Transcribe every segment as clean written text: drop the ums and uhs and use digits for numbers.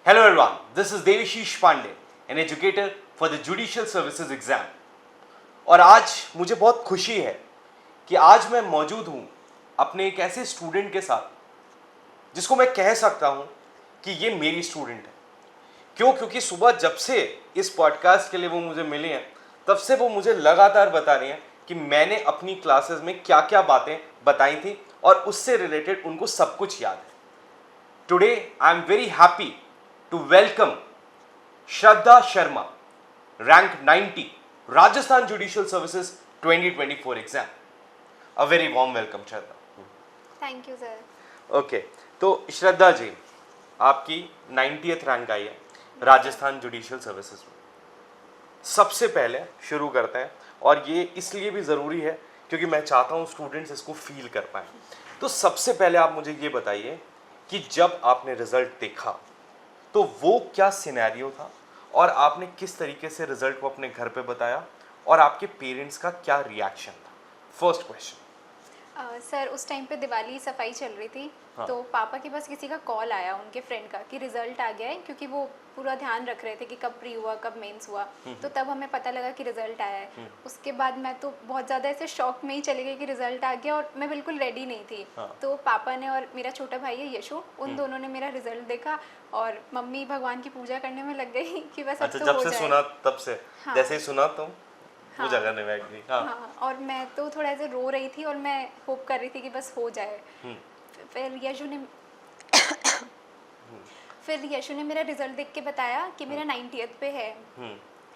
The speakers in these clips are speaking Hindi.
Hello everyone, this is Devashish Pandey, an educator for the Judicial Services exam. और आज मुझे बहुत खुशी है कि आज मैं मौजूद हूँ अपने एक ऐसे स्टूडेंट के साथ जिसको मैं कह सकता हूँ कि ये मेरी स्टूडेंट है। क्यों? क्योंकि सुबह जब से इस पॉडकास्ट के लिए वो मुझे मिले हैं तब से वो मुझे लगातार बता रहे हैं कि मैंने अपनी क्लासेस में क्या क्या बातें बताई थी और उससे रिलेटेड उनको सब कुछ याद है। Today I am very happy to welcome Shraddha Sharma, rank 90, Rajasthan Judicial Services 2024 exam. A very warm welcome, Shraddha. Thank you sir. Okay, तो श्रद्धा जी, आपकी 90th रैंक आई है राजस्थान जुडिशियल सर्विसेज में। सबसे पहले शुरू करते हैं, और ये इसलिए भी ज़रूरी है क्योंकि मैं चाहता हूँ स्टूडेंट्स इसको फील कर पाएँ। तो सबसे पहले आप मुझे ये बताइए कि जब आपने रिजल्ट देखा तो वो क्या सिनेरियो था और आपने किस तरीके से रिजल्ट को अपने घर पे बताया और आपके पेरेंट्स का क्या रिएक्शन था? First question. सर उस टाइम पे दिवाली सफाई चल रही थी। हाँ। तो पापा के पास किसी का कॉल आया उनके फ्रेंड का कि रिजल्ट आ गया है, क्योंकि वो पूरा ध्यान रख रहे थे कि कब प्री हुआ कब मेंस हुआ। तो तब हमें पता लगा कि रिजल्ट आया है। उसके बाद मैं तो बहुत ज़्यादा ऐसे शॉक में ही चली गई कि रिजल्ट आ गया, और मैं बिल्कुल रेडी नहीं थी। हाँ। तो पापा ने और मेरा छोटा भाई है यशु, उन दोनों ने मेरा रिजल्ट देखा और मम्मी भगवान की पूजा करने में लग गई कि बस अब अच्छा, तो जब हो से जाए। सुना तब से? हाँ। जैसे ही सुना तुम पूजा हाँ। करने बैठ गई? हाँ। हाँ, और मैं तो थोड़ा ऐसे रो रही थी और मैं होप कर रही थी कि बस हो जाए। फिर यशु ने मेरा रिजल्ट देख के बताया कि मेरा 90th पे है।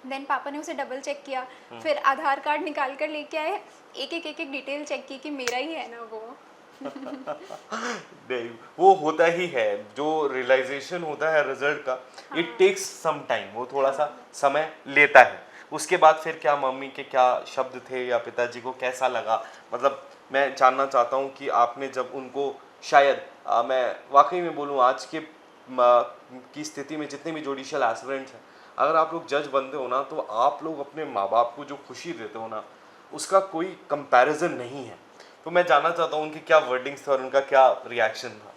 देन पापा ने उसे डबल चेक किया, फिर आधार कार्ड निकाल कर लेके आए, एक डिटेल चेक की कि मेरा ही है ना वो। नहीं, वो होता ही है, जो रियलाइजेशन होता है रिजल्ट का, इट टेक्स सम टाइम, वो थोड़ा सा समय लेता है। उसके बाद फिर क्या मम्मी के क्या शब्द थे या पिताजी को कैसा लगा? मतलब मैं जानना चाहता हूँ कि आपने जब उनको शायद मैं वाकई में बोलूँ आज के की स्थिति में जितने भी जुडिशियल एस्पिरेंट्स हैं, अगर आप लोग जज बनते हो ना तो आप लोग अपने माँ बाप को जो खुशी देते हो ना उसका कोई कंपैरिजन नहीं है। तो मैं जानना चाहता हूँ उनके क्या वर्डिंग्स थे और उनका क्या रिएक्शन था?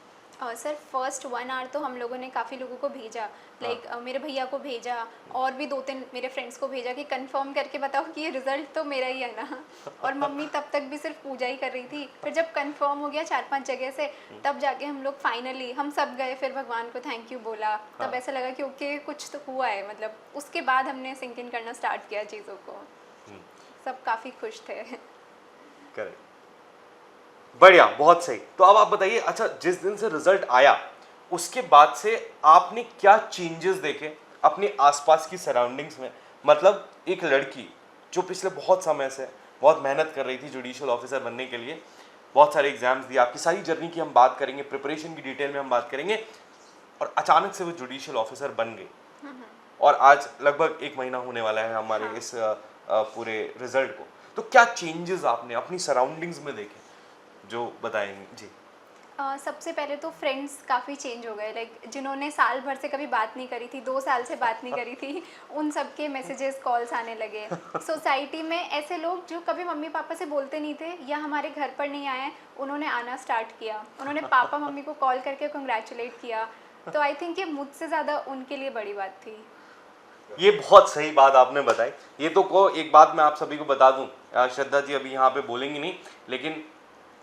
सर फर्स्ट 1 आवर तो हम लोगों ने काफ़ी लोगों को भेजा, लाइक मेरे भैया को भेजा और भी 2-3 मेरे फ्रेंड्स को भेजा कि कंफर्म करके बताओ कि ये रिजल्ट तो मेरा ही है ना। और मम्मी तब तक भी सिर्फ पूजा ही कर रही थी। फिर जब कंफर्म हो गया 4-5 जगह से, तब जाके हम लोग फाइनली हम सब गए, फिर भगवान को थैंक यू बोला। तब ऐसा लगा कि ओके कुछ तो हुआ है, मतलब उसके बाद हमने सिंक इन करना स्टार्ट किया चीज़ों को। सब काफ़ी खुश थे। करेक्ट, बढ़िया, बहुत सही। तो अब आप बताइए, अच्छा जिस दिन से रिजल्ट आया उसके बाद से आपने क्या चेंजेस देखे अपने आसपास की सराउंडिंग्स में? मतलब एक लड़की जो पिछले बहुत समय से बहुत मेहनत कर रही थी जुडिशियल ऑफिसर बनने के लिए, बहुत सारे एग्जाम्स दिए, आपकी सारी जर्नी की हम बात करेंगे, प्रिपरेशन की डिटेल में हम बात करेंगे, और अचानक से वो जुडिशियल ऑफिसर बन गई और आज लगभग 1 महीना होने वाला है हमारे इस पूरे रिजल्ट को। तो क्या चेंजेस आपने अपनी सराउंडिंग्स में देखे जो बताएंगे जी? सबसे पहले तो फ्रेंड्स काफ़ी चेंज हो गए, लाइक जिन्होंने साल भर से कभी बात नहीं करी थी, 2 साल से बात नहीं करी थी, उन सब के मैसेजेस कॉल्स आने लगे। सोसाइटी में ऐसे लोग जो कभी मम्मी पापा से बोलते नहीं थे या हमारे घर पर नहीं आए, उन्होंने आना स्टार्ट किया। उन्होंने पापा मम्मी को कॉल करके कंग्रेचुलेट किया। तो आई थिंक ये मुझसे ज़्यादा उनके लिए बड़ी बात थी। ये बहुत सही बात आपने बताई। ये तो को एक बात मैं आप सभी को बता दूं, श्रद्धा जी अभी यहाँ पे बोलेंगी नहीं, लेकिन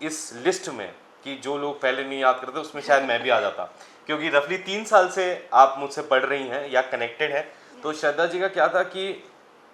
इस लिस्ट में कि जो लोग पहले नहीं याद करते उसमें शायद मैं भी आ जाता, क्योंकि रफली 3 साल से आप मुझसे पढ़ रही हैं या कनेक्टेड हैं। तो श्रद्धा जी का क्या था कि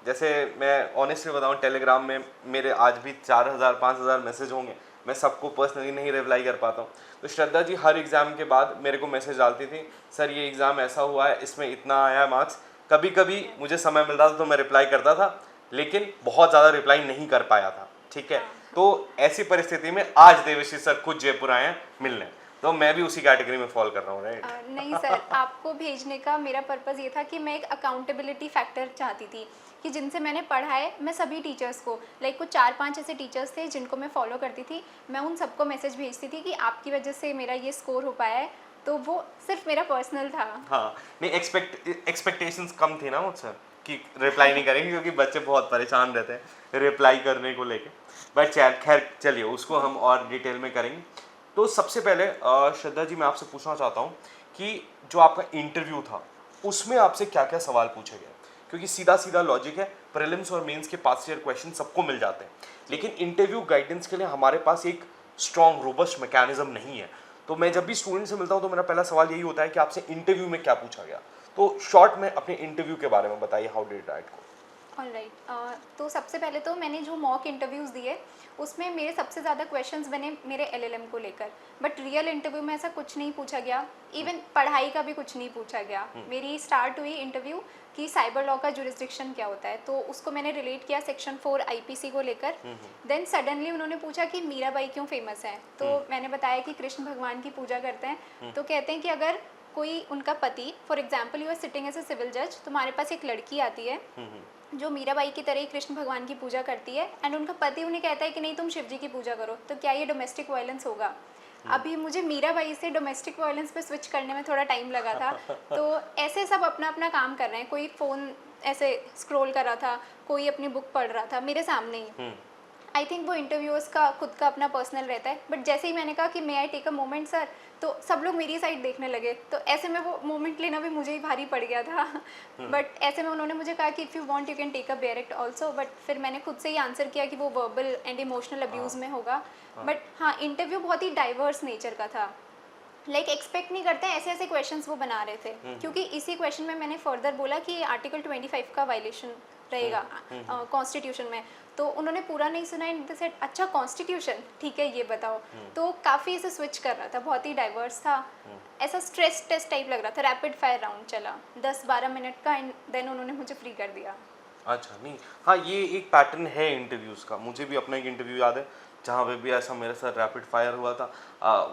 जैसे मैं ऑनेस्टली बताऊं, टेलीग्राम में मेरे आज भी 4000-5000 मैसेज होंगे, मैं सबको पर्सनली नहीं रिप्लाई कर पाता हूँ। तो श्रद्धा जी हर एग्ज़ाम के बाद मेरे को मैसेज डालती थी, सर ये एग्ज़ाम ऐसा हुआ है, इसमें इतना आया है मार्क्स। कभी कभी मुझे समय मिलता था तो मैं रिप्लाई करता था, लेकिन बहुत ज़्यादा रिप्लाई नहीं कर पाया था, ठीक है। तो ऐसी परिस्थिति में आज देवश्री सर खुद जयपुर आए हैं मिलने, तो मैं भी उसी कैटेगरी में फॉल कर रहा हूँ, राइट? नहीं सर, आपको भेजने का मेरा पर्पज़ ये था कि मैं एक अकाउंटेबिलिटी फैक्टर चाहती थी कि जिनसे मैंने पढ़ा है, मैं सभी टीचर्स को, लाइक कुछ 4-5 ऐसे टीचर्स थे जिनको मैं फॉलो करती थी, मैं उन सबको मैसेज भेजती थी कि आपकी वजह से मेरा ये स्कोर हो पाया है। तो वो सिर्फ मेरा पर्सनल था। हाँ, नहीं, एक्सपेक्टेशंस कम थी ना मुझसे कि रिप्लाई नहीं करेंगे, क्योंकि बच्चे बहुत परेशान रहते हैं रिप्लाई करने को लेके। बट खैर चलिए, उसको हम और डिटेल में करेंगे। तो सबसे पहले श्रद्धा जी मैं आपसे पूछना चाहता हूँ कि जो आपका इंटरव्यू था उसमें आपसे क्या क्या सवाल पूछे गए, क्योंकि सीधा सीधा लॉजिक है, प्रीलिम्स और मेंस के पास ईयर क्वेश्चन सबको मिल जाते हैं, लेकिन इंटरव्यू गाइडेंस के लिए हमारे पास एक स्ट्रॉन्ग रोबस्ट मैकेनिज्म नहीं है। तो मैं जब भी स्टूडेंट से मिलता हूँ तो मेरा पहला सवाल यही होता है कि आपसे इंटरव्यू में क्या पूछा गया। तो शॉर्ट में अपने इंटरव्यू के बारे में बताइए, how did it go. Alright, तो सबसे पहले तो मैंने जो मॉक इंटरव्यूज़ दिए उसमें मेरे सबसे ज़्यादा क्वेश्चंस बने मेरे एलएलएम को लेकर, बट रियल इंटरव्यू में ऐसा कुछ नहीं पूछा गया, इवन पढ़ाई का भी कुछ नहीं पूछा गया। मेरी स्टार्ट हुई इंटरव्यू कि साइबर लॉ का जुरिस्डिक्शन क्या होता है, तो उसको मैंने रिलेट किया सेक्शन 4 आईपीसी को लेकर। देन सडनली उन्होंने पूछा कि मीराबाई क्यों फेमस है, तो मैंने बताया कि कृष्ण भगवान की पूजा करते हैं। तो कहते हैं कि अगर कोई उनका पति, for example you are sitting as a civil जज, तुम्हारे पास एक लड़की आती है जो मीराबाई की तरह ही कृष्ण भगवान की पूजा करती है, एंड उनका पति उन्हें कहता है कि नहीं तुम शिव जी की पूजा करो, तो क्या ये डोमेस्टिक वायलेंस होगा? अभी मुझे मीराबाई से डोमेस्टिक वायलेंस पे स्विच करने में थोड़ा टाइम लगा था। तो ऐसे सब अपना अपना काम कर रहे हैं, कोई फ़ोन ऐसे स्क्रॉल कर रहा था, कोई अपनी बुक पढ़ रहा था मेरे सामने ही। आई थिंक वो इंटरव्यूअर्स का खुद का अपना पर्सनल रहता है, बट जैसे ही मैंने कहा कि may I take a moment sir, तो सब लोग मेरी साइड देखने लगे, तो ऐसे में वो मोमेंट लेना भी मुझे ही भारी पड़ गया था। बट ऐसे में उन्होंने मुझे कहा कि if you want you can take a direct also, but फिर मैंने खुद से ही आंसर किया कि वो वर्बल एंड इमोशनल अब्यूज़ में होगा। बट हाँ, इंटरव्यू बहुत ही डाइवर्स नेचर का था, लाइक एक्सपेक्ट नहीं करते ऐसे ऐसे क्वेश्चंस वो बना रहे थे, क्योंकि इसी क्वेश्चन में मैंने फर्दर बोला कि आर्टिकल 25 का वायलेशन रहेगा कॉन्स्टिट्यूशन में, तो उन्होंने पूरा नहीं सुना एंड सेड अच्छा कॉन्स्टिट्यूशन ठीक है ये बताओ। तो काफ़ी इसे स्विच कर रहा था, बहुत ही डाइवर्स था, ऐसा स्ट्रेस टेस्ट टाइप लग रहा था। रैपिड फायर राउंड चला 10-12 मिनट का, एंड देन उन्होंने मुझे फ्री कर दिया। अच्छा, नहीं, हाँ, ये एक पैटर्न है इंटरव्यूज़ का। मुझे भी अपना एक इंटरव्यू याद है जहाँ पे भी ऐसा मेरे साथ रैपिड फायर हुआ था।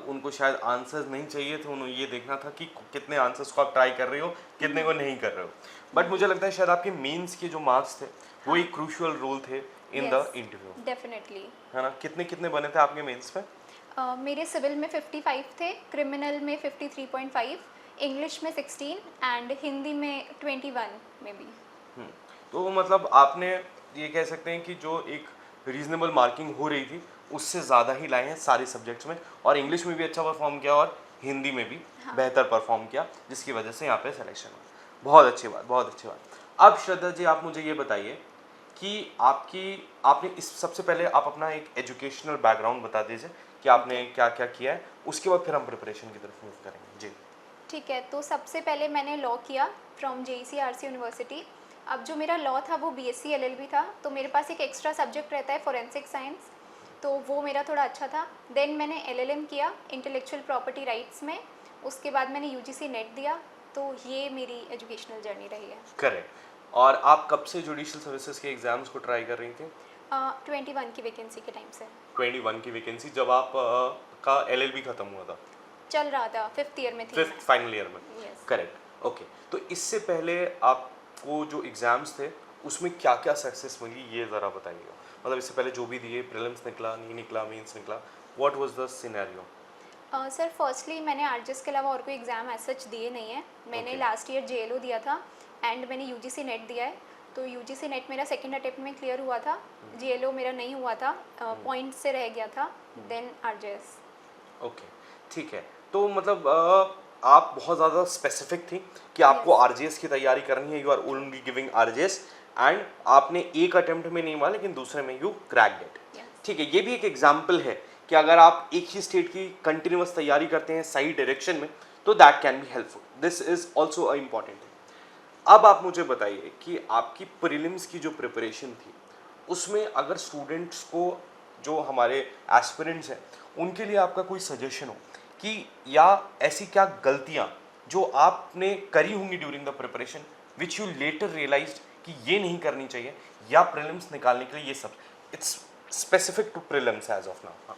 उनको शायद आंसर्स नहीं चाहिए थे, उन्हें ये देखना था कि कितने आंसर्स को आप ट्राई कर रहे हो, कितने को नहीं कर रहे हो। बट मुझे लगता है शायद आपके मेंस के जो मार्क्स थे वो एक क्रूशियल रोल थे इन द इंटरव्यू, डेफिनेटली। है ना? कितने कितने बने थे आपके मेंस में? मेरे सिविल में 55 थे, क्रिमिनल में 53.5, इंग्लिश में 16 एंड हिंदी में 21 में भी। तो मतलब आपने ये कह सकते हैं कि जो एक रीजनेबल मार्किंग हो रही थी उससे ज़्यादा ही लाए हैं सारे सब्जेक्ट्स में, और इंग्लिश में भी अच्छा परफॉर्म किया और हिंदी में भी बेहतर परफॉर्म किया, जिसकी वजह से यहाँ पे सिलेक्शन हुआ। बहुत अच्छी बात, बहुत अच्छी बात। अब श्रद्धा जी, आप मुझे ये बताइए कि आपने इस सबसे पहले आप अपना एक एजुकेशनल बैकग्राउंड बता दीजिए कि आपने क्या क्या किया है, उसके बाद फिर हम प्रिपरेशन की तरफ मूव करेंगे जी। ठीक है, तो सबसे पहले मैंने लॉ किया फ्रॉम JEC यूनिवर्सिटी। अब जो मेरा लॉ था वो BSc LLB था, तो मेरे पास एक एक्स्ट्रा सब्जेक्ट रहता है फॉरेंसिक साइंस, तो वो मेरा थोड़ा अच्छा था। देन मैंने LLM किया इंटेलेक्चुअल प्रॉपर्टी राइट्स में, उसके बाद मैंने UGC नेट दिया, तो ये मेरी एजुकेशनल जर्नी रही है। करेक्ट। और आप कब से जुडिशियल सर्विसेज के एग्जाम्स को ट्राई कर रही थी? 21 की वैकेंसी के टाइम से। 21 की वैकेंसी जब आप का LLB खत्म हुआ था? चल रहा था, 5th ईयर में थी। 5th फाइनल ईयर में? यस। Correct, okay. तो इससे पहले आपको जो एग्जाम्स थे उसमें क्या क्या सक्सेस मिली, ये ज़रा बताइएगा। मतलब इससे पहले जो भी दिए, प्रीलिम्स निकला, नहीं निकला, मेंस निकला, what was the scenario? Sir firstly मैंने आरजेएस के अलावा और कोई एग्ज़ाम एज सच दिए नहीं है। मैंने लास्ट ईयर JLO दिया था एंड मैंने UGC नेट दिया है, तो UGC नेट मेरा सेकंड अटेम्प्ट में क्लियर हुआ था, JLO मेरा नहीं हुआ था, पॉइंट से रह गया था, देन आरजेएस। ओके, ठीक है। तो मतलब आप बहुत ज़्यादा स्पेसिफिक थी कि आपको आरजेएस की तैयारी करनी है, you are only giving RJS, and आपने एक अटेम्प्ट में नहीं हुआ लेकिन दूसरे में यू क्रैक्ड इट। ठीक है, ये भी एक एग्जाम्पल है कि अगर आप एक ही स्टेट की कंटिन्यूअस तैयारी करते हैं सही डायरेक्शन में तो that can be helpful. This is also a important thing. अब आप मुझे बताइए कि आपकी प्रीलिम्स की जो प्रिपरेशन थी उसमें अगर स्टूडेंट्स को, जो हमारे एस्पिरेंट्स हैं, उनके लिए आपका कोई सजेशन हो कि या ऐसी क्या गलतियाँ जो आपने करी होंगी during the preparation which you later realised कि ये नहीं करनी चाहिए, या प्रीलिम्स निकालने के लिए ये सब, it's specific to prelims as of now?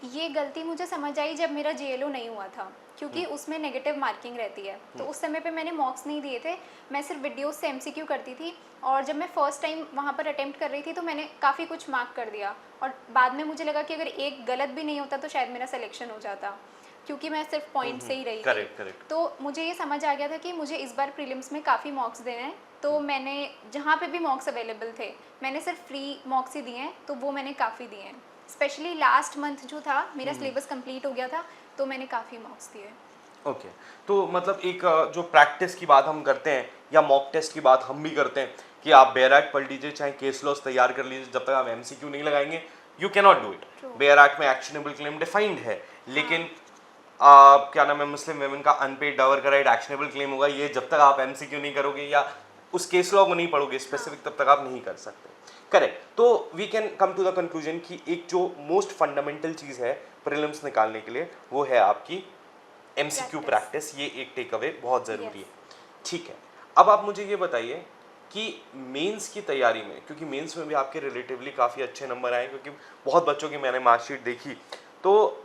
ये गलती मुझे समझ आई जब मेरा JLO नहीं हुआ था, क्योंकि उसमें नेगेटिव मार्किंग रहती है, तो उस समय पे मैंने मॉक्स नहीं दिए थे, मैं सिर्फ वीडियोस से MCQ करती थी, और जब मैं फर्स्ट टाइम वहाँ पर अटेम्प्ट कर रही थी तो मैंने काफ़ी कुछ मार्क कर दिया, और बाद में मुझे लगा कि अगर एक गलत भी नहीं होता तो शायद मेरा सिलेक्शन हो जाता, क्योंकि मैं सिर्फ पॉइंट से ही रही थी। तो मुझे ये समझ आ गया था कि मुझे इस बार प्रीलिम्स में काफ़ी मॉक्स देने हैं, तो मैंने जहाँ पे भी मॉक्स अवेलेबल थे मैंने सिर्फ फ्री मॉक्स ही दिए हैं, तो वो मैंने काफ़ी दिए हैं। स्पेशली लास्ट मंथ जो था मेरा सिलेबस कंप्लीट हो गया था, तो मैंने काफ़ी मॉक्स दिए। ओके तो मतलब एक जो प्रैक्टिस की बात हम करते हैं या मॉक टेस्ट की बात हम भी करते हैं कि आप बेयरैट पढ़ लीजिए चाहे केस लॉस तैयार कर लीजिए, जब तक आप एमसीक्यू नहीं लगाएंगे you can not do it. True. बेयरैट में एक्शनेबल क्लेम डिफाइंड है, लेकिन क्या नाम है, मुस्लिम वेमेन का अनपेड डावर का राइट एक्शनेबल क्लेम होगा, ये जब तक आप एमसीक्यू नहीं करोगे या उस केस लॉ को नहीं पढ़ोगे स्पेसिफिक तब तक आप नहीं कर सकते। करेक्ट, तो we can come to the conclusion कि एक जो मोस्ट फंडामेंटल चीज़ है प्रीलिम्स निकालने के लिए वो है आपकी एमसीक्यू प्रैक्टिस। ये एक टेक अवे बहुत ज़रूरी है। ठीक है, अब आप मुझे ये बताइए कि मेंस की तैयारी में, क्योंकि मेंस में भी आपके रिलेटिवली काफ़ी अच्छे नंबर आए, क्योंकि बहुत बच्चों की मैंने मार्कशीट देखी, तो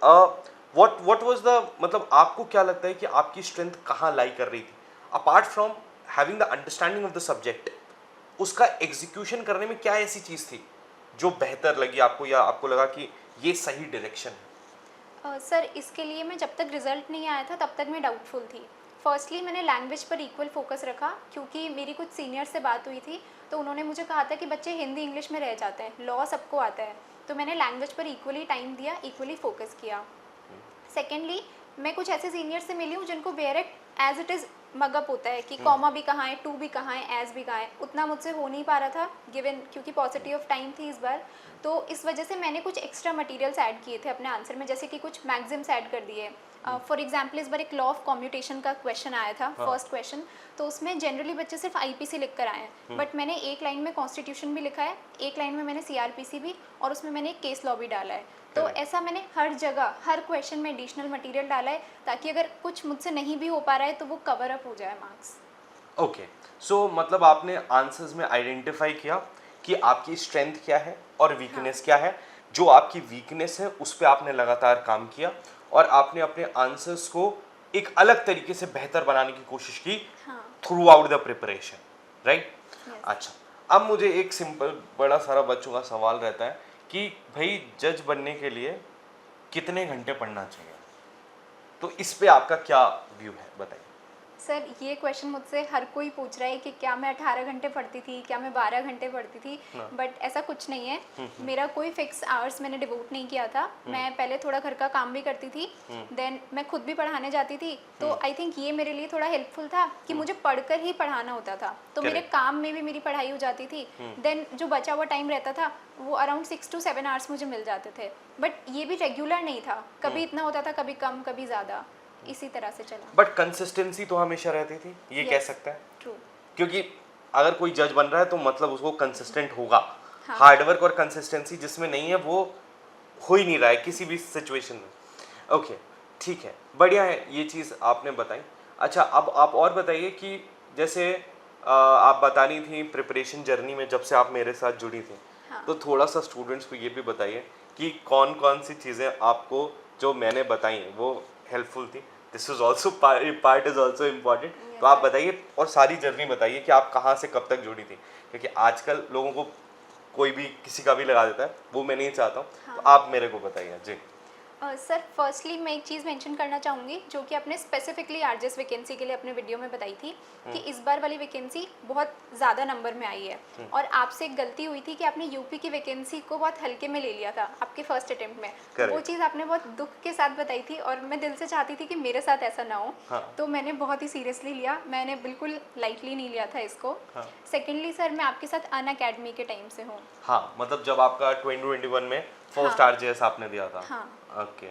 व्हाट वाज द, मतलब आपको क्या लगता है कि आपकी स्ट्रेंथ कहाँ लाई कर रही थी apart from having the understanding of the subject, उसका एग्जीक्यूशन करने में क्या ऐसी चीज़ थी जो बेहतर लगी आपको या आपको लगा कि ये सही डायरेक्शन है? सर इसके लिए मैं जब तक रिजल्ट नहीं आया था तब तक मैं डाउटफुल थी। फर्स्टली मैंने लैंग्वेज पर इक्वल फोकस रखा, क्योंकि मेरी कुछ सीनियर से बात हुई थी तो उन्होंने मुझे कहा था कि बच्चे हिंदी इंग्लिश में रह जाते हैं, लॉ सबको आता है, तो मैंने लैंग्वेज पर इक्वली टाइम दिया, इक्वली फोकस किया। सेकेंडली मैं कुछ ऐसे सीनियर से मिली हूँ जिनको बेयरट एज इट इज़ मगअप होता है कि कॉमा भी कहाँ है, टू भी कहाँ है, एज भी कहाँ है, उतना मुझसे हो नहीं पा रहा था गिवन, क्योंकि पॉजिटिव ऑफ टाइम थी इस बार। तो इस वजह से मैंने कुछ एक्स्ट्रा मटेरियल्स ऐड किए थे अपने आंसर में, जैसे कि कुछ मैगजिम्स ऐड कर दिए। फॉर एग्जाम्पल इस बार एक लॉ ऑफ कॉम्यूटेशन का क्वेश्चन आया था, फर्स्ट क्वेश्चन, तो उसमें जनरली बच्चे सिर्फ आईपीसी लिख कर आए हैं, बट मैंने एक लाइन में कॉन्स्टिट्यूशन भी लिखा है, एक लाइन में मैंने सीआरपीसी भी, और उसमें मैंने एक केस लॉ भी डाला है। तो ऐसा मैंने हर जगह हर क्वेश्चन में एडिशनल मटेरियल डाला है, ताकि अगर कुछ मुझसे नहीं भी हो पा रहा है तो वो कवर अप हो जाए मार्क्स। ओके, सो मतलब आपने आंसर्स में आइडेंटिफाई किया कि आपकी स्ट्रेंथ क्या है और वीकनेस क्या है, जो आपकी वीकनेस है उस पर आपने लगातार काम किया और आपने अपने आंसर्स को एक अलग तरीके से बेहतर बनाने की कोशिश की through out the preparation, right? अच्छा, अब मुझे एक सिंपल बड़ा सारा बच्चों का सवाल रहता है कि भाई जज बनने के लिए कितने घंटे पढ़ना चाहिए, तो इस पे आपका क्या व्यू है, बताइए। सर ये क्वेश्चन मुझसे हर कोई पूछ रहा है कि क्या मैं 18 घंटे पढ़ती थी, क्या मैं 12 घंटे पढ़ती थी, बट ऐसा कुछ नहीं है। मेरा कोई फिक्स आवर्स मैंने डिवोट नहीं किया था। मैं पहले थोड़ा घर का काम भी करती थी, देन मैं खुद भी पढ़ाने जाती थी, तो आई थिंक ये मेरे लिए थोड़ा हेल्पफुल था कि मुझे पढ़कर ही पढ़ाना होता था, तो मेरे काम में भी मेरी पढ़ाई हो जाती थी। देन जो बचा हुआ टाइम रहता था वो अराउंड 6 to 7 आवर्स मुझे मिल जाते थे, बट ये भी रेगुलर नहीं था, कभी इतना होता था, कभी कम, कभी ज़्यादा, इसी तरह से चला। बट कंसिस्टेंसी तो हमेशा रहती थी, ये कह सकते हैं। ट्रू, क्योंकि अगर कोई जज बन रहा है तो मतलब उसको कंसिस्टेंट होगा। हार्डवर्क और कंसिस्टेंसी जिसमें नहीं है वो हो ही नहीं रहा है किसी भी सिचुएशन में। ओके, ठीक है, बढ़िया है, ये चीज़ आपने बताई। अच्छा, अब आप और बताइए कि जैसे आप बता रही थी प्रिपरेशन जर्नी में जब से आप मेरे साथ जुड़ी थी, तो थोड़ा सा स्टूडेंट्स को ये भी बताइए कि कौन कौन सी चीज़ें आपको जो मैंने बताई हैं वो हेल्पफुल थी। This is also part is also important. तो आप बताइए और सारी जर्नी बताइए कि आप कहाँ से कब तक जुड़ी थी, क्योंकि आजकल लोगों को कोई भी किसी का भी लगा देता है, वो मैं नहीं चाहता हूँ। तो आप मेरे को बताइए जी। सर फर्स्टली मैं एक चीज़ मेंशन करना चाहूँगी जो कि आपने स्पेसिफिकली आरजेएस वैकेंसी के लिए अपने वीडियो में बताई थी कि इस बार वाली वैकेंसी बहुत ज़्यादा नंबर में आई है, और आपसे एक गलती हुई थी कि आपने यूपी की वैकेंसी को बहुत हल्के में ले लिया था आपके फर्स्ट अटेम्प्ट में। तो वो चीज़ आपने बहुत दुख के साथ बताई थी और मैं दिल से चाहती थी कि मेरे साथ ऐसा ना हो। तो मैंने बहुत ही सीरियसली लिया, मैंने बिल्कुल लाइटली नहीं लिया था इसको। सेकेंडली सर मैं आपके साथ अन अकेडमी के टाइम से हूँ। हाँ, मतलब जब आपका 2021 में फर्स्ट आरजेएस आपने दिया था। हाँ, ओके,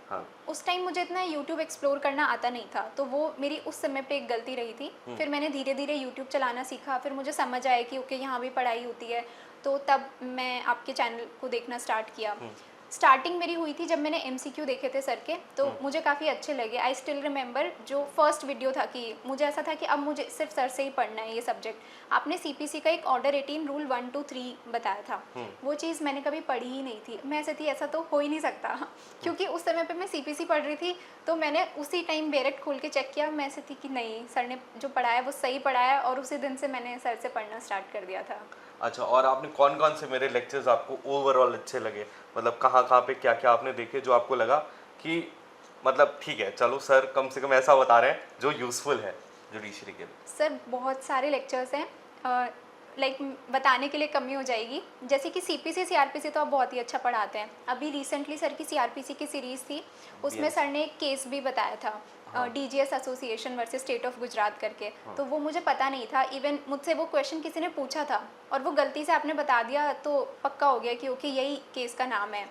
हाँ, उस टाइम मुझे इतना यूट्यूब एक्सप्लोर करना आता नहीं था, तो वो मेरी उस समय पे एक गलती रही थी। फिर मैंने धीरे धीरे यूट्यूब चलाना सीखा, फिर मुझे समझ आया कि ओके यहाँ भी पढ़ाई होती है, तो तब मैं आपके चैनल को देखना स्टार्ट किया। स्टार्टिंग मेरी हुई थी जब मैंने एमसीक्यू देखे थे सर के, तो मुझे काफ़ी अच्छे लगे। आई स्टिल रिमेंबर जो फर्स्ट वीडियो था कि मुझे ऐसा था कि अब मुझे सिर्फ सर से ही पढ़ना है ये सब्जेक्ट। आपने सीपीसी का एक ऑर्डर 18 रूल 1 2 3 बताया था, वो चीज़ मैंने कभी पढ़ी ही नहीं थी। मैं ऐसे थी ऐसा तो हो ही नहीं सकता, क्योंकि उस समय पे मैं सीपीसी पढ़ रही थी, तो मैंने उसी टाइम बेरेट खोल के चेक किया। मैं ऐसे थी कि नहीं, सर ने जो पढ़ाया वो सही पढ़ाया, और उसी दिन से मैंने सर से पढ़ना स्टार्ट कर दिया था। अच्छा, और आपने कौन कौन से मेरे लेक्चर्स आपको ओवरऑल अच्छे लगे, मतलब कहाँ पे क्या क्या आपने देखे जो आपको लगा कि मतलब ठीक है, चलो सर कम से कम ऐसा बता रहे हैं जो यूज़फुल है जुडिशरी के लिए? सर बहुत सारे लेक्चर्स हैं, लाइक बताने के लिए कमी हो जाएगी। जैसे कि सीपीसी सीआरपीसी तो आप बहुत ही अच्छा पढ़ाते हैं। अभी रिसेंटली सर की सीआरपीसी की सीरीज़ थी, उसमें सर ने एक केस भी बताया था, DGS association versus state of Gujarat करके, तो वो मुझे पता नहीं था। इवन मुझसे वो क्वेश्चन किसी ने पूछा था और वो गलती से आपने बता दिया तो पक्का हो गया कि ओके यही केस का नाम है।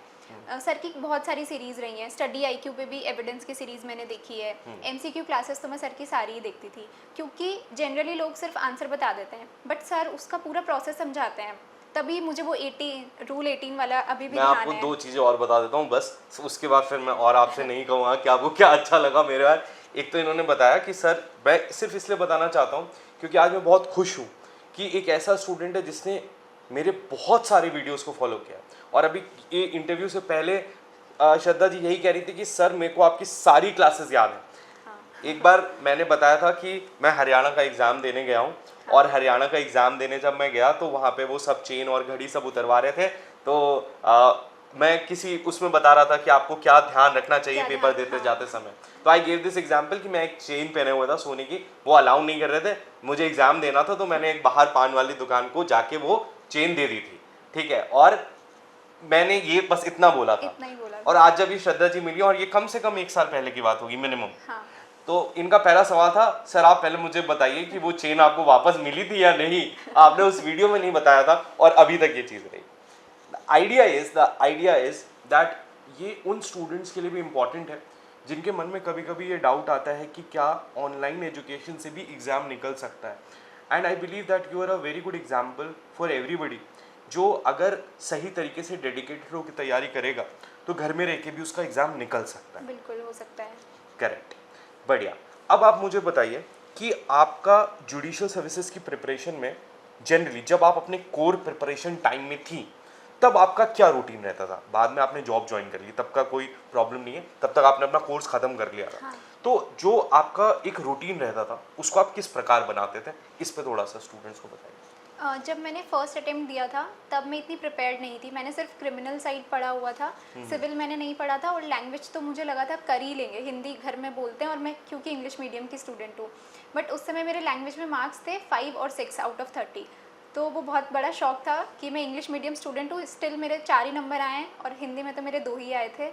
सर की बहुत सारी सीरीज़ रही हैं, स्टडी IQ पे भी एविडेंस की सीरीज़ मैंने देखी है। MCQ क्लासेस तो मैं सर की सारी ही देखती थी, क्योंकि जनरली लोग सिर्फ आंसर बता देते हैं, बट सर उसका पूरा प्रोसेस समझाते हैं, तभी मुझे वो रूल 18 वाला अभी भी मैं ध्यान आपको है। 2 चीज़ें और बता देता हूँ बस, उसके बाद फिर मैं और आपसे नहीं कहूँगा कि आपको क्या अच्छा लगा मेरे बाद। एक तो इन्होंने बताया कि सर, मैं सिर्फ इसलिए बताना चाहता हूँ क्योंकि आज मैं बहुत खुश हूँ कि एक ऐसा स्टूडेंट है जिसने मेरे बहुत सारे वीडियोस को फॉलो किया। और अभी ये इंटरव्यू से पहले श्रद्धा जी यही कह रही थी कि सर मेरे को आपकी सारी क्लासेस याद हैं। एक बार मैंने बताया था कि मैं हरियाणा का एग्ज़ाम देने गया हूँ, और हरियाणा का एग्ज़ाम देने जब मैं गया तो वहाँ पे वो सब चेन और घड़ी सब उतरवा रहे थे, तो मैं किसी उसमें बता रहा था कि आपको क्या ध्यान रखना चाहिए क्या पेपर ध्यान, देते हाँ। जाते समय। तो आई गेव दिस एग्जाम्पल कि मैं एक चेन पहने हुआ था सोने की, वो अलाउ नहीं कर रहे थे, मुझे एग्ज़ाम देना था, तो मैंने एक बाहर पान वाली दुकान को जाके वो चेन दे दी थी, ठीक है। और मैंने ये बस इतना बोला था। इतना ही बोला और था। आज जब ये श्रद्धा जी मिली, और ये कम से कम 1 साल पहले की बात होगी मिनिमम, हाँ, तो इनका पहला सवाल था, सर आप पहले मुझे बताइए कि वो चेन आपको वापस मिली थी या नहीं, आपने उस वीडियो में नहीं बताया था, और अभी तक ये चीज़ रही। द आइडिया इज दैट ये उन स्टूडेंट्स के लिए भी इम्पॉर्टेंट है जिनके मन में कभी कभी ये डाउट आता है कि क्या ऑनलाइन एजुकेशन से भी एग्ज़ाम निकल सकता है। And I believe that you are a very good example for everybody, जो अगर सही तरीके से डेडिकेटेड होकर तैयारी करेगा तो घर में रह के भी उसका एग्ज़ाम निकल सकता है। बिल्कुल हो सकता है। करेक्ट, बढ़िया। अब आप मुझे बताइए कि आपका जुडिशियल सर्विसेज की प्रिपरेशन में जनरली जब आप अपने कोर प्रिपरेशन टाइम में थी तब आपका क्या रूटीन रहता था? बाद में आपने जॉब ज्वाइन कर ली, तब का कोई प्रॉब्लम नहीं है, तब तक आपने अपना कोर्स खत्म कर लिया था। हाँ। तो जो आपका एक रूटीन रहता था उसको आप किस प्रकार बनाते थे, इस पे थोड़ा सा स्टूडेंट्स को बताइए। जब मैंने फर्स्ट अटेम्प्ट दिया था तब मैं इतनी प्रिपेयर्ड नहीं थी, मैंने सिर्फ क्रिमिनल साइड पढ़ा हुआ था, सिविल मैंने नहीं पढ़ा था, और लैंग्वेज तो मुझे लगा था कर ही लेंगे, हिंदी घर में बोलते हैं और मैं क्योंकि इंग्लिश मीडियम की स्टूडेंट हूँ। बट उस समय मेरे लैंग्वेज में मार्क्स थे 5 और 6 आउट ऑफ 30, तो वो बहुत बड़ा शौक था कि मैं इंग्लिश मीडियम स्टूडेंट हूँ, स्टिल मेरे 4 ही नंबर आए हैं, और हिंदी में तो मेरे 2 ही आए थे।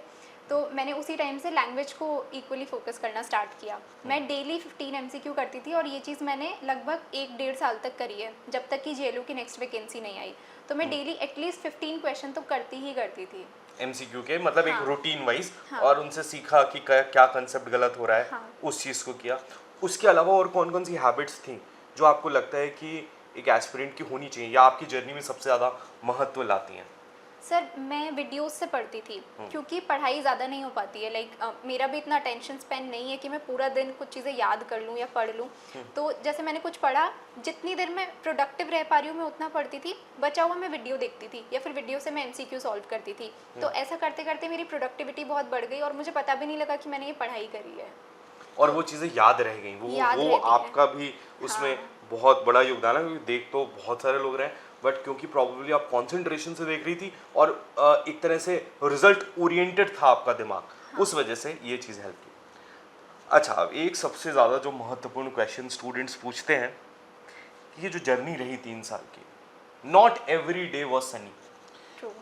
तो मैंने उसी टाइम से लैंग्वेज को इक्वली फोकस करना स्टार्ट किया। मैं डेली 15 MCQ करती थी, और ये चीज़ मैंने लगभग 1-1.5 साल तक करी है, जब तक कि JLO की नेक्स्ट वैकेंसी नहीं आई। तो मैं डेली एटलीस्ट 15 क्वेश्चन तो करती ही करती थी। एमसीक्यू के मतलब एक हाँ। रूटीन वाइज, हाँ। और उनसे सीखा कि क्या कंसेप्ट गलत हो रहा है, हाँ। उस चीज़ को किया। उसके अलावा और कौन कौन सी हैबिट्स थी जो आपको लगता है कि एक एस्पिरेंट की होनी चाहिए या आपकी जर्नी में सबसे ज़्यादा महत्व लाती हैं? सर मैं वीडियोस से पढ़ती थी, क्योंकि पढ़ाई ज़्यादा नहीं हो पाती है। मेरा भी इतना अटेंशन स्पेन नहीं है कि मैं पूरा दिन कुछ चीज़ें याद कर लूँ या पढ़ लूँ। तो जैसे मैंने कुछ पढ़ा, जितनी देर मैं प्रोडक्टिव रह पा रही हूँ मैं उतना पढ़ती थी, बचा हुआ मैं वीडियो देखती थी या फिर वीडियो से मैं MCQ सॉल्व करती थी। तो ऐसा करते करते मेरी प्रोडक्टिविटी बहुत बढ़ गई और मुझे पता भी नहीं लगा कि मैंने ये पढ़ाई करी है। और वो चीज़ें याद रह गई, याद वो रहती हैं। आपका भी उसमें हाँ। बहुत बड़ा योगदान है, क्योंकि देख तो बहुत सारे लोग रहे हैं, बट क्योंकि प्रॉब्लली आप कंसंट्रेशन से देख रही थी और एक तरह से रिजल्ट ओरिएंटेड था आपका दिमाग, उस वजह से ये चीज़ हेल्प की। अच्छा, अब एक सबसे ज़्यादा जो महत्वपूर्ण क्वेश्चन स्टूडेंट्स पूछते हैं कि ये जो जर्नी रही 3 साल की, not every day was Sunny, true.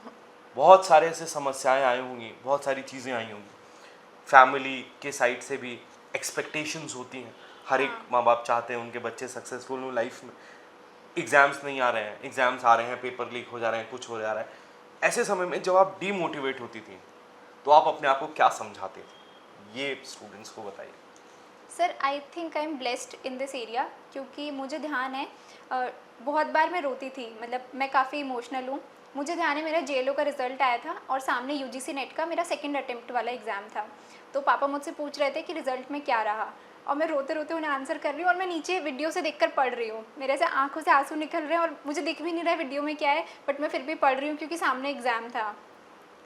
बहुत सारे ऐसे समस्याएं आई होंगी, बहुत सारी चीज़ें आई होंगी, फैमिली के साइड से भी एक्सपेक्टेशंस होती हैं, हर एक माँ बाप चाहते हैं उनके बच्चे सक्सेसफुल हो लाइफ में। एग्ज़ाम्स नहीं आ रहे हैं, एग्ज़ाम्स आ रहे हैं, पेपर लीक हो जा रहे हैं, कुछ हो जा रहा है। ऐसे समय में जब आप डीमोटिवेट होती थी तो आप अपने आप को क्या समझाते थे, ये स्टूडेंट्स को बताइए। Sir I think I am blessed in this area, क्योंकि मुझे ध्यान है बहुत बार मैं रोती थी, मतलब मैं काफ़ी इमोशनल हूँ। मुझे ध्यान है मेरा JLO का रिजल्ट आया था और सामने UGC नेट का मेरा सेकंड अटेम्प्ट वाला एग्ज़ाम था। तो पापा मुझसे पूछ रहे थे कि रिजल्ट में क्या रहा, और मैं रोते रोते उन्हें आंसर कर रही हूँ और मैं नीचे वीडियो से देखकर पढ़ रही हूँ। मेरे ऐसे आंखों से आंसू निकल रहे हैं और मुझे दिख भी नहीं रहा है वीडियो में क्या है, बट मैं फिर भी पढ़ रही हूँ क्योंकि सामने एग्ज़ाम था।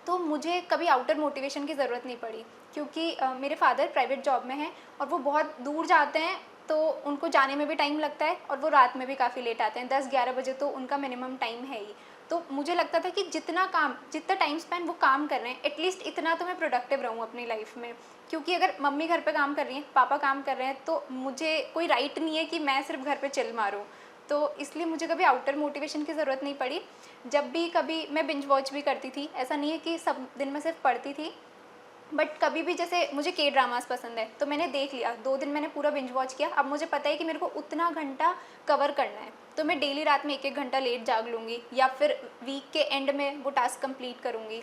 तो मुझे कभी आउटर मोटिवेशन की ज़रूरत नहीं पड़ी, क्योंकि मेरे फादर प्राइवेट जॉब में हैं और वो बहुत दूर जाते हैं, तो उनको जाने में भी टाइम लगता है और वो रात में भी काफ़ी लेट आते हैं, 10-11 बजे तो उनका मिनिमम टाइम है ही। तो मुझे लगता था कि जितना टाइम स्पेंड वो काम कर रहे हैं, एटलीस्ट इतना तो मैं प्रोडक्टिव रहूँ अपनी लाइफ में, क्योंकि अगर मम्मी घर पे काम कर रही हैं, पापा काम कर रहे हैं, तो मुझे कोई राइट नहीं है कि मैं सिर्फ घर पे चिल मारूँ। तो इसलिए मुझे कभी आउटर मोटिवेशन की ज़रूरत नहीं पड़ी। जब भी कभी मैं बिंज वॉच भी करती थी, ऐसा नहीं है कि सब दिन मैं सिर्फ पढ़ती थी, बट कभी भी जैसे मुझे के ड्रामास पसंद है तो मैंने देख लिया, 2 दिन मैंने पूरा बिंज वॉच किया, अब मुझे पता है कि मेरे को उतना घंटा कवर करना है, तो मैं डेली रात में 1-1 घंटा लेट जाग लूँगी या फिर वीक के एंड में वो टास्क कंप्लीट करूँगी।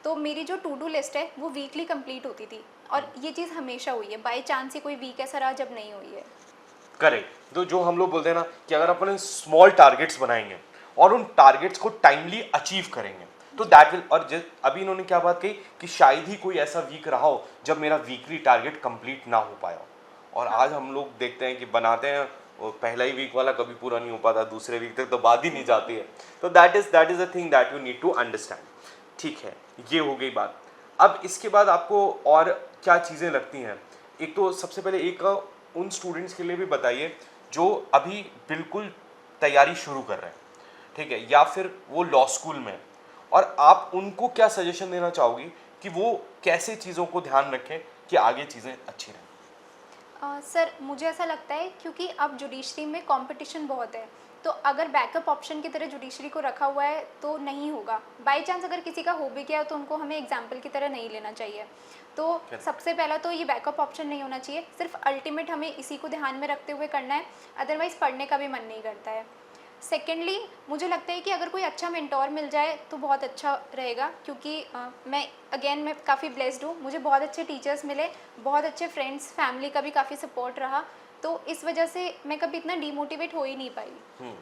तो मेरी जो टू डू लिस्ट है वो वीकली कंप्लीट होती थी, और ये चीज़ हमेशा हुई है, बाई चांस ही कोई वीक ऐसा रहा जब नहीं हुई है। करेक्ट। तो जो हम लोग बोलते हैं ना कि अगर अपन स्मॉल टारगेट्स बनाएंगे और उन टारगेट्स को टाइमली अचीव करेंगे तो दैट विल, और अभी इन्होंने क्या बात कही कि शायद ही कोई ऐसा वीक रहा हो जब मेरा वीकली टारगेट कंप्लीट ना हो पाया हो। और आज हम लोग देखते हैं कि बनाते हैं और पहला ही वीक वाला कभी पूरा नहीं हो पाता, दूसरे वीक तक तो बात ही नहीं जाती है। तो that is a thing that you need to understand. ठीक है, ये हो गई बात। अब इसके बाद आपको और क्या चीज़ें लगती हैं? एक तो सबसे पहले एक उन स्टूडेंट्स के लिए भी बताइए जो अभी बिल्कुल तैयारी शुरू कर रहे हैं, ठीक है, या फिर वो लॉ स्कूल में हैं, और आप उनको क्या सजेशन देना चाहोगी कि वो कैसे चीज़ों को ध्यान रखें कि आगे चीज़ें अच्छी रहें? सर मुझे ऐसा लगता है क्योंकि अब जुडिशरी में कंपटीशन बहुत है, तो अगर बैकअप ऑप्शन की तरह जुडिशरी को रखा हुआ है तो नहीं होगा। बाई चांस अगर किसी का हो भी गया तो उनको हमें एग्जाम्पल की तरह नहीं लेना चाहिए। तो सबसे पहला तो ये बैकअप ऑप्शन नहीं होना चाहिए, सिर्फ अल्टीमेट हमें इसी को ध्यान में रखते हुए करना है, अदरवाइज़ पढ़ने का भी मन नहीं करता है। सेकेंडली मुझे लगता है कि अगर कोई अच्छा मेंटोर मिल जाए तो बहुत अच्छा रहेगा, क्योंकि मैं काफ़ी ब्लेस्ड हूँ, मुझे बहुत अच्छे टीचर्स मिले, बहुत अच्छे फ्रेंड्स, फैमिली का भी काफ़ी सपोर्ट रहा, तो इस वजह से मैं कभी इतना डीमोटिवेट हो ही नहीं पाई।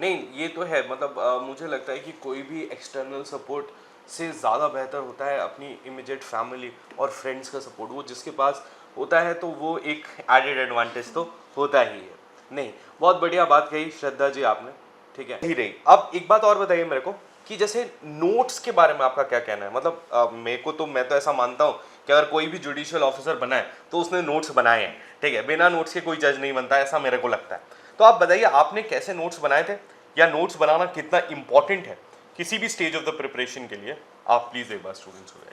नहीं, ये तो है, मतलब मुझे लगता है कि कोई भी एक्सटर्नल सपोर्ट से ज़्यादा बेहतर होता है अपनी इमीडिएट फैमिली और फ्रेंड्स का सपोर्ट। वो जिसके पास होता है तो वो एक एडेड एडवांटेज तो होता ही है। नहीं, बहुत बढ़िया बात कही श्रद्धा जी आपने, ठीक है, ही रही। अब एक बात और बताइए मेरे को कि जैसे नोट्स के बारे में आपका क्या कहना है? मतलब मैं तो ऐसा मानता हूँ कि अगर कोई भी जुडिशियल ऑफिसर बना है तो उसने नोट्स बनाए हैं, ठीक है, बिना नोट्स के कोई जज नहीं बनता, ऐसा मेरे को लगता है। तो आप बताइए आपने कैसे नोट्स बनाए थे, या नोट्स बनाना कितना इंपॉर्टेंट है किसी भी स्टेज ऑफ द प्रिपरेशन के लिए? आप प्लीज एक बार स्टूडेंट्स हो जाए।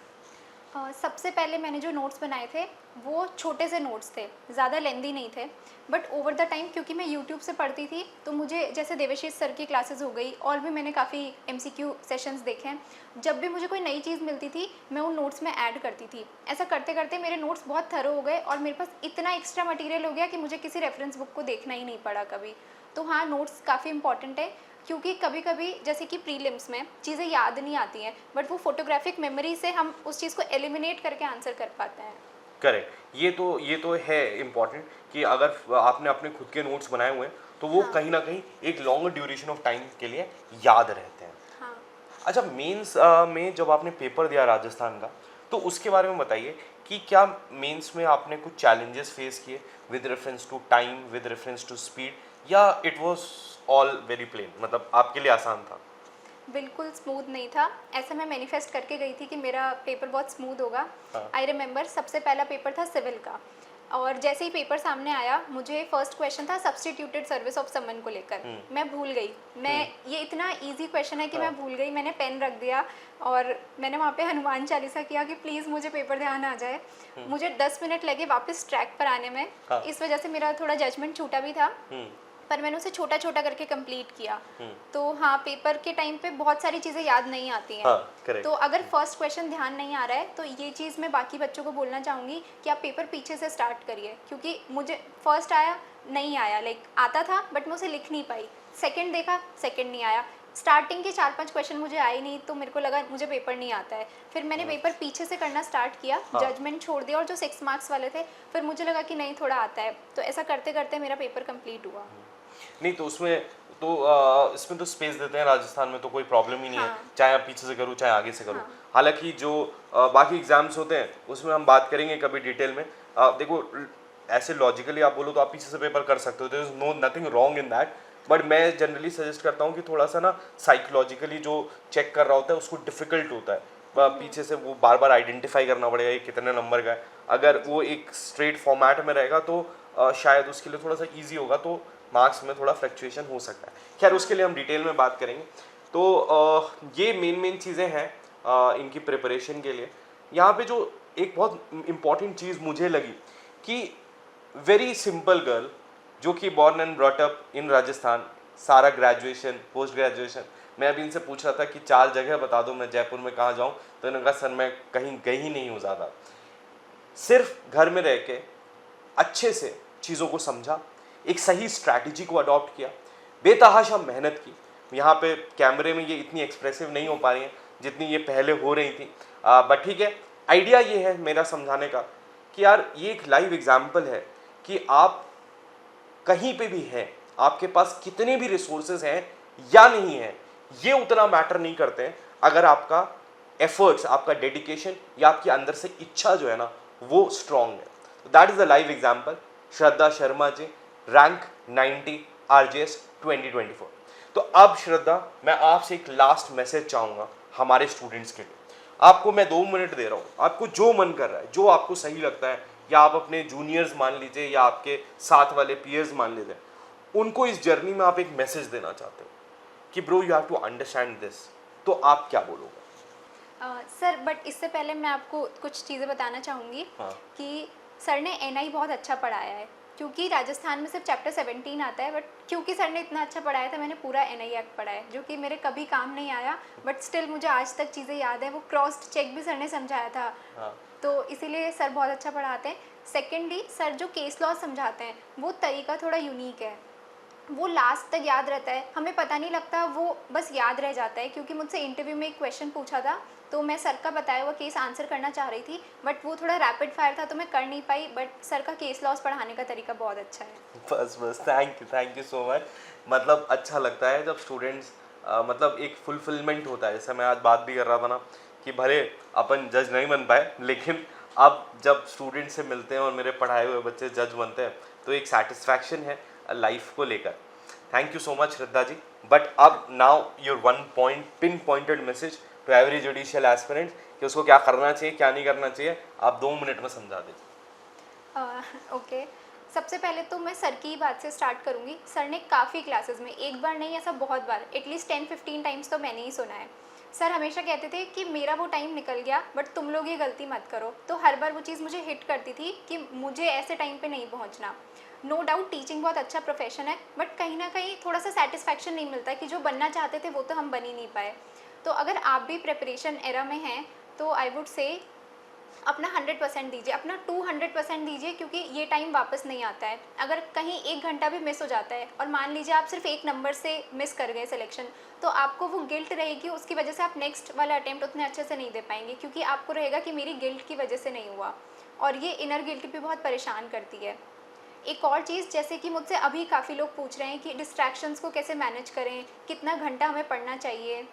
सबसे पहले मैंने जो नोट्स बनाए थे वो छोटे से नोट्स थे, ज़्यादा लेंदी नहीं थे, बट ओवर द टाइम क्योंकि मैं यूट्यूब से पढ़ती थी तो मुझे जैसे देवेशीष सर की क्लासेस हो गई, और भी मैंने काफ़ी एमसीक्यू सेशंस देखे हैं, जब भी मुझे कोई नई चीज़ मिलती थी मैं उन नोट्स में ऐड करती थी। ऐसा करते करते मेरे नोट्स बहुत थरो हो गए और मेरे पास इतना एक्स्ट्रा मटेरियल हो गया कि मुझे किसी रेफरेंस बुक को देखना ही नहीं पड़ा कभी। तो हाँ, नोट्स काफ़ी इंपॉर्टेंट है, क्योंकि कभी कभी जैसे कि प्रीलिम्स में चीज़ें याद नहीं आती हैं, बट वो फोटोग्राफिक मेमोरी से हम उस चीज़ को एलिमिनेट करके आंसर कर पाते हैं। करेक्ट, ये तो है इम्पॉर्टेंट कि अगर आपने अपने खुद के नोट्स बनाए हुए हैं तो वो हाँ। कहीं ना कहीं एक लॉन्गर ड्यूरेशन ऑफ टाइम के लिए याद रहते हैं। हाँ। अच्छा, मेंस में जब आपने पेपर दिया राजस्थान का तो उसके बारे में बताइए कि क्या मेंस में आपने कुछ चैलेंजेस फेस किए with reference to time, with reference to speed, या it was all very plain, मतलब आपके लिए आसान था? बिल्कुल स्मूथ नहीं था, ऐसा मैं मैनिफेस्ट करके गई थी कि मेरा पेपर बहुत स्मूथ होगा। आई रिमेंबर सबसे पहला पेपर था सिविल का, और जैसे ही पेपर सामने आया मुझे फर्स्ट क्वेश्चन था सब्स्टिट्यूटेड सर्विस ऑफ समन को लेकर। मैं भूल गई, ये इतना इजी क्वेश्चन है कि मैं भूल गई, मैंने पेन रख दिया और मैंने वहाँ पे हनुमान चालीसा किया कि प्लीज़ मुझे पेपर ध्यान आ जाए। मुझे 10 मिनट लगे वापस ट्रैक पर आने में, इस वजह से मेरा थोड़ा जजमेंट छूटा भी था, पर मैंने उसे छोटा छोटा करके कंप्लीट किया। तो हाँ, पेपर के टाइम पे बहुत सारी चीज़ें याद नहीं आती हैं। correct. तो अगर फर्स्ट क्वेश्चन ध्यान नहीं आ रहा है तो ये चीज़ मैं बाकी बच्चों को बोलना चाहूँगी कि आप पेपर पीछे से स्टार्ट करिए, क्योंकि मुझे फर्स्ट आया नहीं आया, लाइक आता था बट मैं उसे लिख नहीं पाई। सेकंड देखा, सेकंड नहीं आया। स्टार्टिंग के 4-5 क्वेश्चन मुझे आए नहीं, तो मेरे को लगा मुझे पेपर नहीं आता है। फिर मैंने पेपर पीछे से करना स्टार्ट किया, जजमेंट छोड़ दिया, और जो 6 मार्क्स वाले थे फिर मुझे लगा कि नहीं थोड़ा आता है, तो ऐसा करते करते मेरा पेपर कंप्लीट हुआ। नहीं तो उसमें तो इसमें तो स्पेस देते हैं राजस्थान में, तो कोई प्रॉब्लम ही नहीं है, चाहे आप पीछे से करो चाहे आगे से करो। हालांकि जो बाकी एग्जाम्स होते हैं उसमें हम बात करेंगे कभी डिटेल में। देखो, ऐसे लॉजिकली आप बोलो तो आप पीछे से पेपर कर सकते हो, there is no nothing wrong in that, but मैं जनरली सजेस्ट करता हूँ कि थोड़ा सा ना साइकोलॉजिकली जो चेक कर रहा होता है उसको डिफिकल्ट होता है, पीछे से वो बार बार आइडेंटिफाई करना पड़ेगा ये कितने नंबर का है। अगर वो एक स्ट्रेट फॉर्मेट में रहेगा तो शायद उसके लिए थोड़ा सा ईजी होगा, तो मार्क्स में थोड़ा फ्लक्चुएशन हो सकता है। खैर, उसके लिए हम डिटेल में बात करेंगे। तो ये मेन चीज़ें हैं इनकी प्रिपरेशन के लिए। यहाँ पे जो एक बहुत इम्पॉर्टेंट चीज़ मुझे लगी कि वेरी सिंपल गर्ल जो कि born and brought up in Rajasthan, सारा ग्रेजुएशन पोस्ट ग्रेजुएशन, मैं अभी इनसे पूछ रहा था कि 4 जगह बता दो मैं जयपुर में कहाँ जाऊँ तो इन्होंने कहा सर मैं कहीं गई ही नहीं हूँ ज़्यादा, सिर्फ घर में रह के अच्छे से चीज़ों को समझा, एक सही स्ट्रैटेजी को अडॉप्ट किया, बेतहाशा मेहनत की। यहाँ पे कैमरे में ये इतनी एक्सप्रेसिव नहीं हो पा रही हैं जितनी ये पहले हो रही थी, बट ठीक है। आइडिया ये है मेरा समझाने का कि यार ये एक लाइव एग्जाम्पल है कि आप कहीं पे भी हैं, आपके पास कितने भी रिसोर्सेज हैं या नहीं हैं, ये उतना मैटर नहीं करते हैं अगर आपका एफर्ट्स, आपका डेडिकेशन या आपके अंदर से इच्छा जो है ना वो स्ट्रांग है। That is the live example Shraddha Sharma ji, rank 90 RJS 2024। तो अब श्रद्धा मैं आपसे एक लास्ट मैसेज चाहूँगा हमारे स्टूडेंट्स के लिए। आपको मैं 2 मिनट दे रहा हूँ, आपको जो मन कर रहा है, जो आपको सही लगता है, या आप अपने जूनियर्स मान लीजिए या आपके साथ वाले पीयर्स मान लीजिए, उनको इस जर्नी में आप एक मैसेज देना चाहते हो कि bro you have to understand this, तो आप क्या बोलोगे? सर बट इससे पहले मैं आपको कुछ चीज़ें बताना चाहूँगी हाँ। कि सर ने NI बहुत अच्छा पढ़ाया है, क्योंकि राजस्थान में सिर्फ चैप्टर 17 आता है, बट क्योंकि सर ने इतना अच्छा पढ़ाया था मैंने पूरा NI एक्ट पढ़ा है, जो कि मेरे कभी काम नहीं आया, बट स्टिल मुझे आज तक चीज़ें याद है। वो क्रॉस चेक भी सर ने समझाया था। हाँ। तो इसीलिए सर बहुत अच्छा पढ़ाते हैं। सेकेंडली सर जो केस लॉ समझाते हैं वो तरीका थोड़ा यूनिक है, वो लास्ट तक याद रहता है, हमें पता नहीं लगता, वो बस याद रह जाता है। क्योंकि मुझसे इंटरव्यू में एक क्वेश्चन पूछा था तो मैं सर का बताया हुआ केस आंसर करना चाह रही थी, बट वो थोड़ा रैपिड फायर था तो मैं कर नहीं पाई, बट सर का केस लॉस पढ़ाने का तरीका बहुत अच्छा है। बस थैंक यू सो मच। मतलब अच्छा लगता है जब स्टूडेंट्स मतलब एक फुलफिलमेंट होता है। जैसे मैं आज बात भी कर रहा था ना कि भले अपन जज नहीं बन पाए, लेकिन अब जब स्टूडेंट से मिलते हैं और मेरे पढ़ाए हुए बच्चे जज बनते हैं तो एक सेटिस्फैक्शन है लाइफ को लेकर। Thank you so much Shraddha ji. But अब now your one point pin pointed message to every judicial aspirant कि उसको क्या करना चाहिए क्या नहीं करना चाहिए, आप 2 मिनट में समझा दीजिए। ओके, सबसे पहले तो मैं सर की ही बात से स्टार्ट करूँगी। सर ने काफ़ी क्लासेस में, एक बार नहीं ऐसा बहुत बार, एटलीस्ट 10-15 टाइम्स तो मैंने ही सुना है, सर हमेशा कहते थे कि मेरा वो टाइम निकल गया बट तुम लोग ये गलती मत करो। तो हर बार वो चीज़ मुझे हिट करती थी कि मुझे ऐसे टाइम पे नहीं पहुंचना। नो डाउट टीचिंग बहुत अच्छा प्रोफेशन है, बट कहीं ना कहीं थोड़ा सा सेटिस्फैक्शन नहीं मिलता कि जो बनना चाहते थे वो तो हम बन ही नहीं पाए। तो अगर आप भी प्रिपरेशन एरा में हैं तो आई वुड से अपना 100% दीजिए, अपना 200% दीजिए, क्योंकि ये टाइम वापस नहीं आता है। अगर कहीं 1 घंटा भी मिस हो जाता है और मान लीजिए आप सिर्फ 1 नंबर से मिस कर गए सिलेक्शन, तो आपको वो गिल्ट रहेगी, उसकी वजह से आप नेक्स्ट वाला अटेम्प्ट उतने अच्छे से नहीं दे पाएंगे, क्योंकि आपको रहेगा कि मेरी गिल्ट की वजह से नहीं हुआ, और ये इनर गिल्ट भी बहुत परेशान करती है। एक और चीज़, जैसे कि मुझसे अभी काफ़ी लोग पूछ रहे हैं कि डिस्ट्रैक्शंस को कैसे मैनेज करें, कितना घंटा हमें पढ़ना चाहिए।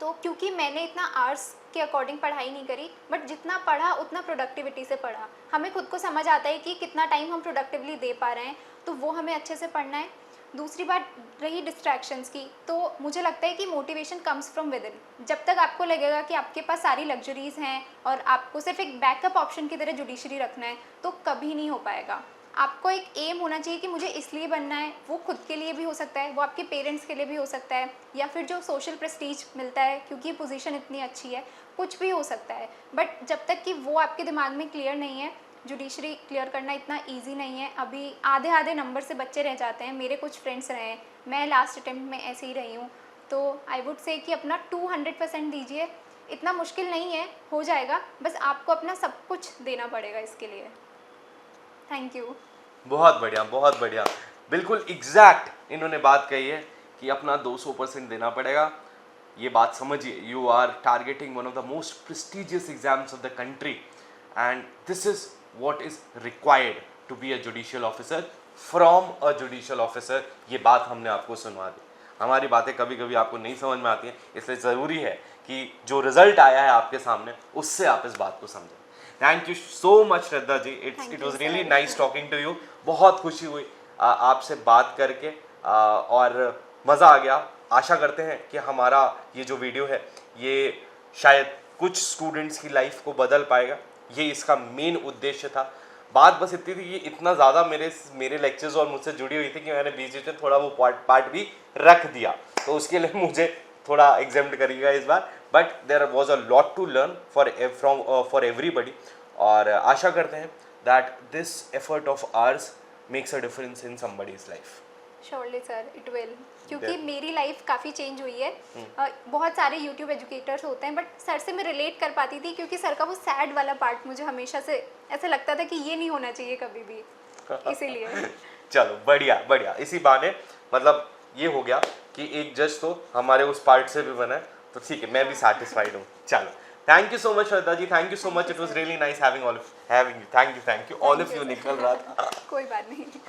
तो क्योंकि मैंने इतना आर्ट्स के अकॉर्डिंग पढ़ाई नहीं करी, बट जितना पढ़ा उतना प्रोडक्टिविटी से पढ़ा। हमें खुद को समझ आता है कि कितना टाइम हम प्रोडक्टिवली दे पा रहे हैं, तो वो हमें अच्छे से पढ़ना है। दूसरी बात रही डिस्ट्रैक्शंस की, तो मुझे लगता है कि motivation comes from with in. जब तक आपको लगेगा कि आपके पास सारी लग्जरीज हैं और आपको सिर्फ एक बैकअप ऑप्शन की तरह जुडिशरी रखना है, तो कभी नहीं हो पाएगा। आपको एक एम होना चाहिए कि मुझे इसलिए बनना है। वो खुद के लिए भी हो सकता है, वो आपके पेरेंट्स के लिए भी हो सकता है, या फिर जो सोशल प्रेस्टीज मिलता है क्योंकि पोजीशन इतनी अच्छी है, कुछ भी हो सकता है। बट जब तक कि वो आपके दिमाग में क्लियर नहीं है, जुडिशरी क्लियर करना इतना ईजी नहीं है। अभी आधे आधे नंबर से बच्चे रह जाते हैं। मेरे कुछ फ्रेंड्स रहे हैं, मैं लास्ट अटेम्प्ट में ऐसे ही रही हूँ। तो आई वुड से कि अपना 200% दीजिए। इतना मुश्किल नहीं है, हो जाएगा, बस आपको अपना सब कुछ देना पड़ेगा इसके लिए। Thank you. बहुत बढ़िया, बिल्कुल एग्जैक्ट इन्होंने बात कही है कि अपना 200% देना पड़ेगा। ये बात समझिए, you are targeting one of the most prestigious exams of the country and this is what is required to be a judicial officer from a judicial officer. ये बात हमने आपको सुनवा दी। हमारी बातें कभी कभी आपको नहीं समझ में आती हैं, इसलिए ज़रूरी है कि जो रिजल्ट आया है आपके सामने उससे आप इस बात को समझें। Thank you so much Shraddha ji, it was really nice talking to you. बहुत खुशी हुई आपसे बात करके और मज़ा आ गया। आशा करते हैं कि हमारा ये जो वीडियो है ये शायद कुछ स्टूडेंट्स की लाइफ को बदल पाएगा। ये इसका मेन उद्देश्य था। बात बस इतनी थी, ये इतना ज़्यादा मेरे लेक्चर्स और मुझसे जुड़ी हुई थी कि मैंने बीच बीच में थोड़ा वो पार्ट भी रख दिया, तो उसके लिए मुझे थोड़ा एग्जाम्प्ट करिएगा इस बार। But there was a lot to learn for everybody, और आशा करते हैं that this effort of ours makes a difference in somebody's life. Surely sir, it will, क्योंकि Then- मेरी लाइफ काफ़ी चेंज हुई है। बहुत सारे यूट्यूब एजुकेटर्स होते हैं, बट सर से मैं रिलेट कर पाती थी, क्योंकि सर का वो सैड वाला पार्ट मुझे हमेशा से ऐसा लगता था कि ये नहीं होना चाहिए कभी भी, इसीलिए। चलो बढ़िया बढ़िया, इसी बहाने मतलब ये हो गया कि एक जज तो हमारे उस पार्ट से भी बना है, तो ठीक है, मैं भी सेटिस्फाइड हूँ। चलो, thank you so much Shraddha ji, thank you so much, it was really nice having you, thank you all of you, निकल रहा था। कोई बात नहीं।